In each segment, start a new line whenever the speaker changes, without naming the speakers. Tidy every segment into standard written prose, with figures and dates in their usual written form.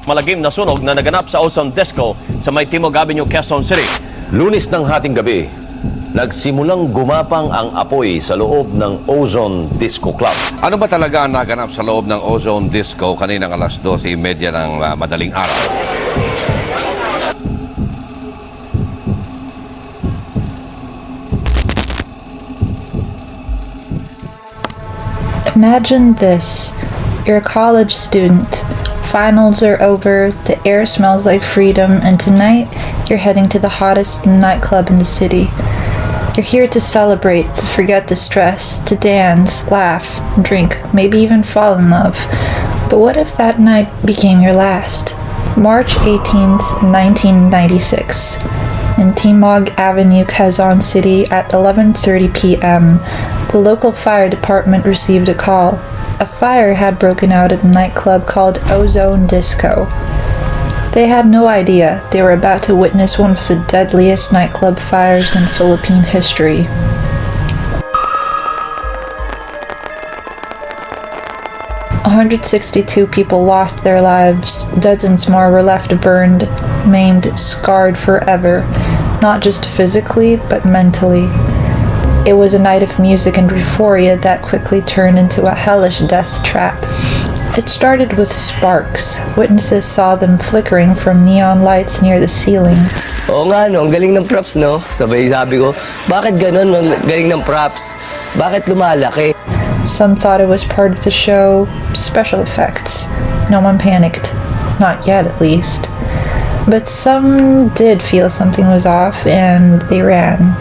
Malagim na sunog na naganap sa Ozone Disco sa may Timog Avenue, Quezon City.
Lunes ng hating gabi, nagsimulang gumapang ang apoy sa loob ng Ozone Disco Club.
Ano ba talaga ang naganap sa loob ng Ozone Disco kaninang alas 12:30 ng madaling araw?
Imagine this. You're a college student. Finals are over, the air smells like freedom, and tonight you're heading to the hottest nightclub in the city. You're here to celebrate, to forget the stress, to dance, laugh, drink, maybe even fall in love. But what if that night became your last? March 18th, 1996. In Timog Avenue, Quezon City at 11:30 p.m., the local fire department received a call. A fire had broken out at a nightclub called Ozone Disco. They had no idea they were about to witness one of the deadliest nightclub fires in Philippine history. "162 people lost their lives. Dozens more were left burned, maimed, scarred forever, not just physically, but mentally. It was a night of music and euphoria that quickly turned into a hellish death trap. It started with sparks. Witnesses saw them flickering from neon lights near the ceiling.
Oo nga, no? Ang galing ng props, no? Sabay sabi ko, bakit ganun? Ang galing ng props. Bakit lumalaki?
Some thought it was part of the show, special effects. No one panicked. Not yet, at least. But some did feel something was off, and they ran.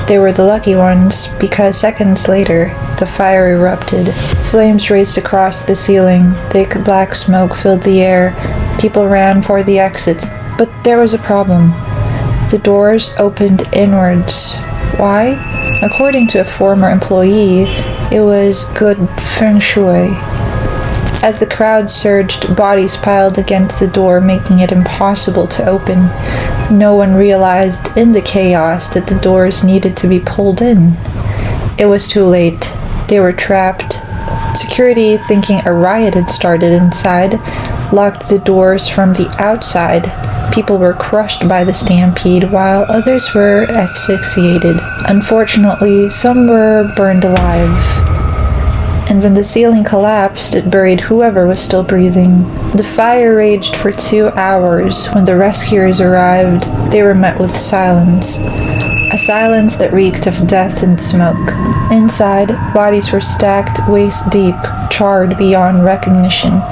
They were the lucky ones, because seconds later, the fire erupted. Flames raced across the ceiling. Thick black smoke filled the air. People ran for the exits. But there was a problem. The doors opened inwards. Why? According to a former employee, it was good feng shui. As the crowd surged, bodies piled against the door, making it impossible to open. No one realized in the chaos that the doors needed to be pulled in. It was too late. They were trapped. Security, thinking a riot had started inside, locked the doors from the outside. People were crushed by the stampede, while others were asphyxiated. Unfortunately, some were burned alive. And when the ceiling collapsed, it buried whoever was still breathing. The fire raged for 2 hours. When the rescuers arrived, they were met with silence. A silence that reeked of death and smoke. Inside, bodies were stacked waist deep, charred beyond recognition,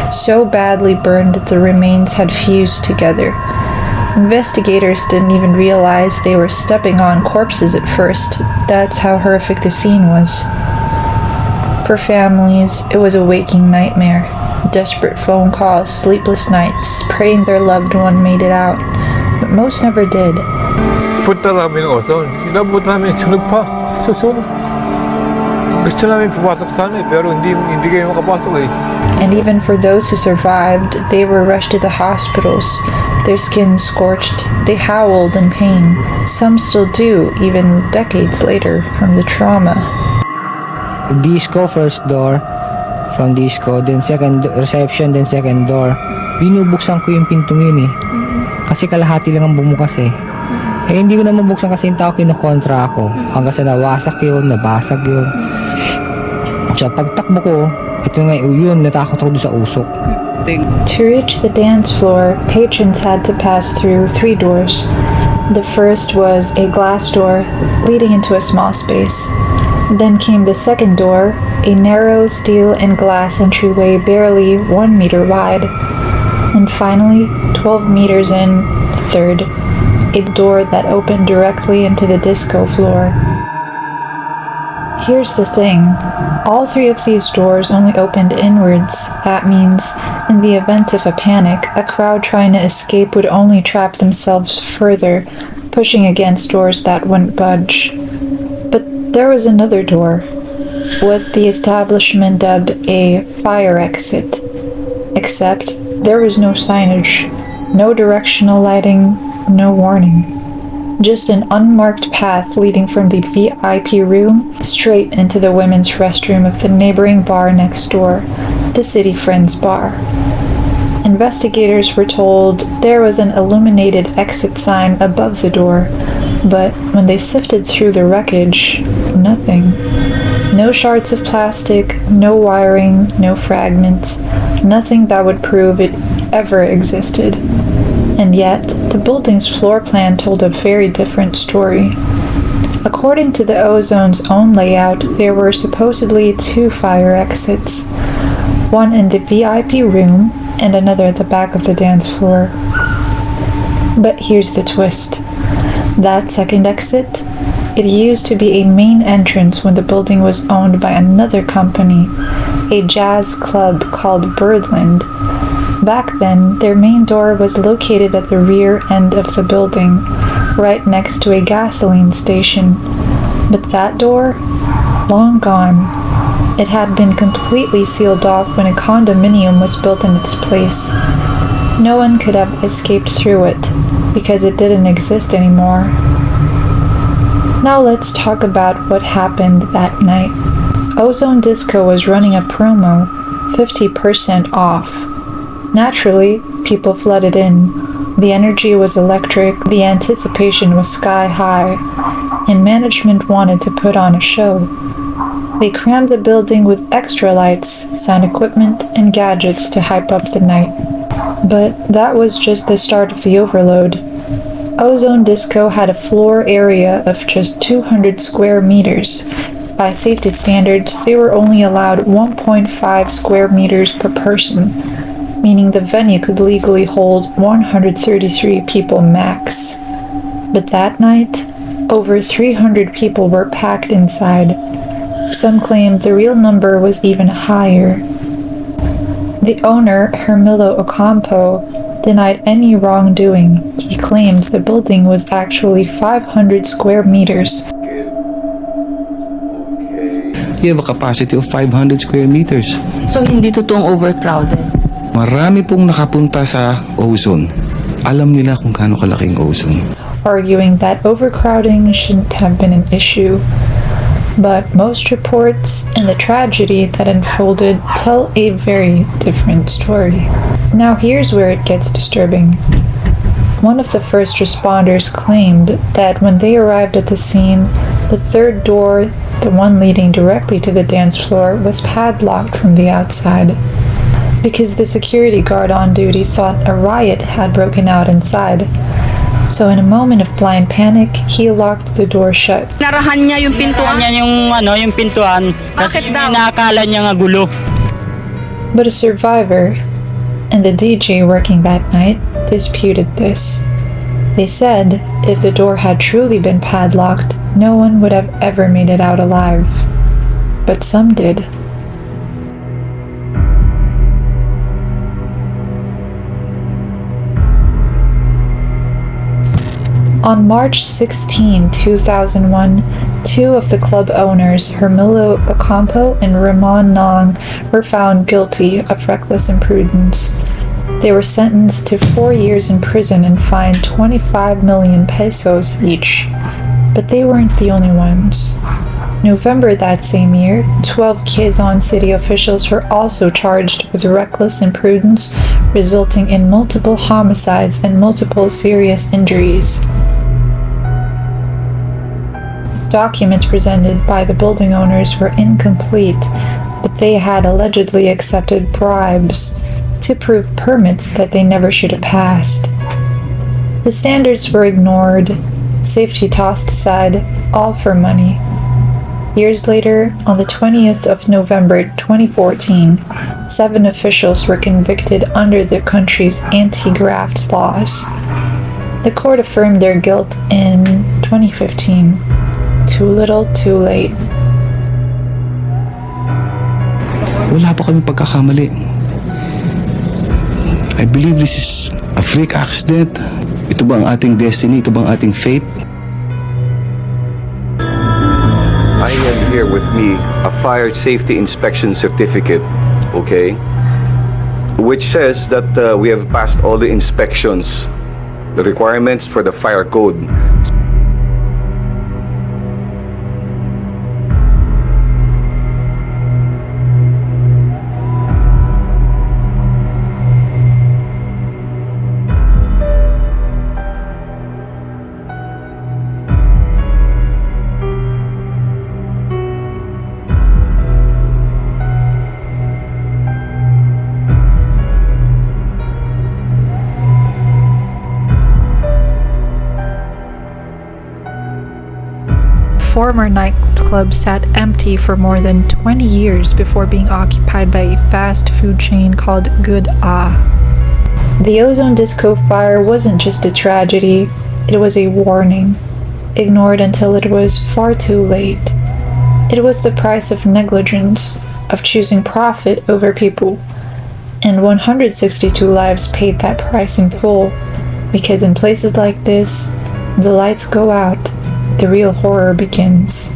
so badly burned that the remains had fused together. Investigators didn't even realize they were stepping on corpses at first. That's how horrific the scene was. For families, it was a waking nightmare. Desperate phone calls, sleepless nights, praying their loved one made it out. But most never did.
Punta namin Ozone. Inabot namin sunog pa. Susunog. Gusto namin pumasok sana pero hindi kayo makapasok eh.
And even for those who survived, they were rushed to the hospitals. Their skin scorched. They howled in pain. Some still do, even decades later, from the trauma.
Disco, first door. From disco, then second reception, then second door. Binubuksan ko yung pintong yun eh. Kasi kalahati lang ang bumukas eh. Eh hindi ko na mabuksan kasi yung tao kinukontra ako. Hanggang sa nawasak yun, nabasag yun. Sa pagtakbo ko, ito nga yun, natakot ako doon sa usok.
To reach the dance floor, patrons had to pass through 3 doors. The first was a glass door leading into a small space. Then came the second door, a narrow steel and glass entryway barely 1 meter wide. And finally, 12 meters in, the third, a door that opened directly into the disco floor. Here's the thing. All 3 of these doors only opened inwards. That means, in the event of a panic, a crowd trying to escape would only trap themselves further, pushing against doors that wouldn't budge. But there was another door, what the establishment dubbed a fire exit. Except, there was no signage, no directional lighting, no warning. Just an unmarked path leading from the VIP room straight into the women's restroom of the neighboring bar next door, the City Friends Bar. investigators were told there was an illuminated exit sign above the door, but when they sifted through the wreckage, nothing. No shards of plastic, no wiring, no fragments, nothing that would prove it ever existed. And yet, the building's floor plan told a very different story. According to the Ozone's own layout, there were supposedly 2 fire exits, one in the VIP room and another at the back of the dance floor. But here's the twist. That second exit, it used to be a main entrance when the building was owned by another company, a jazz club called Birdland. Back then, their main door was located at the rear end of the building, right next to a gasoline station. But that door? Long gone. It had been completely sealed off when a condominium was built in its place. No one could have escaped through it, because it didn't exist anymore. Now let's talk about what happened that night. Ozone Disco was running a promo, 50% off. Naturally, people flooded in. The energy was electric, the anticipation was sky high, and management wanted to put on a show. They crammed the building with extra lights, sound equipment, and gadgets to hype up the night. But that was just the start of the overload. Ozone Disco had a floor area of just 200 square meters. By safety standards, they were only allowed 1.5 square meters per person, meaning the venue could legally hold 133 people max. But that night, over 300 people were packed inside. Some claimed the real number was even higher. The owner, Hermilo Ocampo, denied any wrongdoing. He claimed the building was actually 500 square meters.
You have a capacity of 500 square meters.
So hindi totoong overcrowded?
Marami pong nakapunta sa Ozone. Alam nila kung gaano kalaking Ozone.
Arguing that overcrowding shouldn't have been an issue. But most reports and the tragedy that unfolded tell a very different story. Now here's where it gets disturbing. One of the first responders claimed that when they arrived at the scene, the third door, the one leading directly to the dance floor, was padlocked from the outside, because the security guard on duty thought a riot had broken out inside. So in a moment of blind panic, he locked the door shut.
Narahan niya yung pintuan?
yung pintuan.
Bakit daw?
Inaakala niya nga gulo.
But a survivor and the DJ working that night disputed this. They said if the door had truly been padlocked, no one would have ever made it out alive. But some did. On March 16, 2001, 2 of the club owners, Hermilo Ocampo and Ramon Nong, were found guilty of reckless imprudence. They were sentenced to 4 years in prison and fined 25 million pesos each. But they weren't the only ones. November that same year, 12 Quezon City officials were also charged with reckless imprudence, resulting in multiple homicides and multiple serious injuries. Documents presented by the building owners were incomplete, but they had allegedly accepted bribes to prove permits that they never should have passed. The standards were ignored, safety tossed aside, all for money. Years later, on the 20th of November 2014, 7 officials were convicted under the country's anti-graft laws. The court affirmed their guilt in 2015. Too little, too late.
Wala pa kami pagkakamali. I believe this is a freak accident. Ito ba ang ating destiny? Ito ba ang ating fate?
I have here with me a fire safety inspection certificate, okay, which says that we have passed all the inspections, the requirements for the fire code.
former nightclub sat empty for more than 20 years before being occupied by a fast food chain called Good Ah. The Ozone Disco fire wasn't just a tragedy, it was a warning, ignored until it was far too late. It was the price of negligence, of choosing profit over people. And 162 lives paid that price in full, because in places like this, the lights go out, the real horror begins.